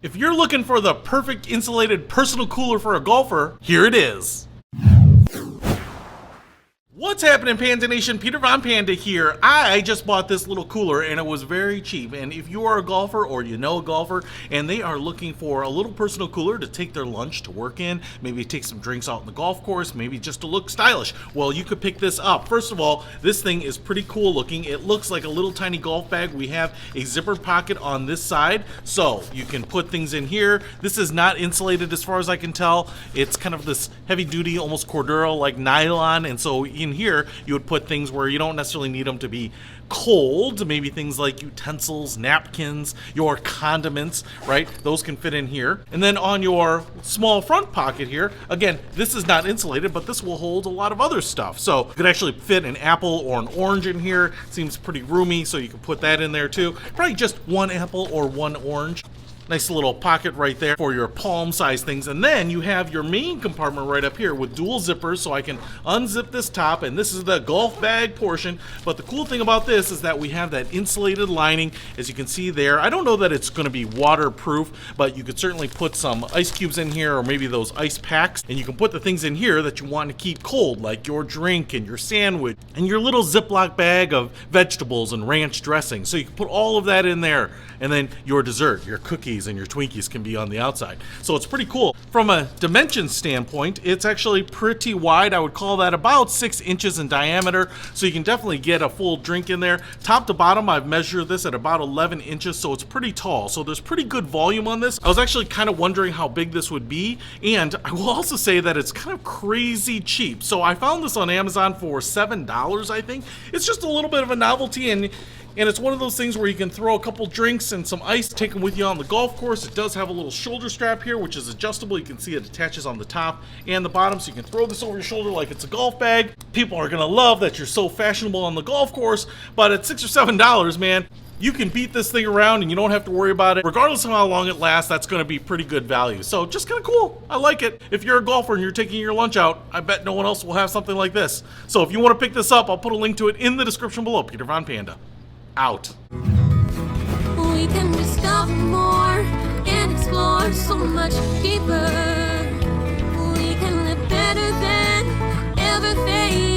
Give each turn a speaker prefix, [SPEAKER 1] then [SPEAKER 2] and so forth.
[SPEAKER 1] If you're looking for the perfect insulated personal cooler for a golfer, here it is. What's happening, Panda Nation? Peter Von Panda here. I just bought this little cooler and it was very cheap. And if you are a golfer or you know a golfer and they are looking for a little personal cooler to take their lunch to work in, maybe take some drinks out in the golf course, maybe just to look stylish, well, you could pick this up. First of all, this thing is pretty cool looking. It looks like a little tiny golf bag. We have a zipper pocket on this side, so you can put things in here. This is not insulated as far as I can tell. It's kind of this heavy duty, almost Cordura like nylon, and so in here you would put things where you don't necessarily need them to be cold, maybe things like utensils, napkins, your condiments, right? Those can fit in here. And then on your small front pocket here, again, this is not insulated, but this will hold a lot of other stuff. So you could actually fit an apple or an orange in here. Seems pretty roomy, so you can put that in there too. Probably just one apple or one orange. Nice little pocket right there for your palm size things. And then you have your main compartment right up here with dual zippers, so I can unzip this top, and this is the golf bag portion. But the cool thing about this is that we have that insulated lining, as you can see there. I don't know that it's going to be waterproof, but you could certainly put some ice cubes in here, or maybe those ice packs, and you can put the things in here that you want to keep cold, like your drink and your sandwich and your little Ziploc bag of vegetables and ranch dressing. So you can put all of that in there, and then your dessert, your cookies and your Twinkies can be on the outside. So it's pretty cool. From a dimensions standpoint, it's actually pretty wide. I would call that about 6 inches in diameter, so you can definitely get a full drink in there. Top to bottom, I've measured this at about 11 inches, so it's pretty tall. So there's pretty good volume on this. I was actually kind of wondering how big this would be, and I will also say that it's kind of crazy cheap. So I found this on Amazon for $7, I think. It's just a little bit of a novelty, and it's one of those things where you can throw a couple drinks and some ice, take them with you on the golf course. It does have a little shoulder strap here, which is adjustable. You can see it attaches on the top and the bottom, so you can throw this over your shoulder like it's a golf bag. People are gonna love that you're so fashionable on the golf course, but at $6 or $7, man, you can beat this thing around and you don't have to worry about it. Regardless of how long it lasts, that's gonna be pretty good value. So just kinda cool, I like it. If you're a golfer and you're taking your lunch out, I bet no one else will have something like this. So if you wanna pick this up, I'll put a link to it in the description below. Peter Von Panda, out.
[SPEAKER 2] We can discover more and explore so much deeper. We can live better than ever face.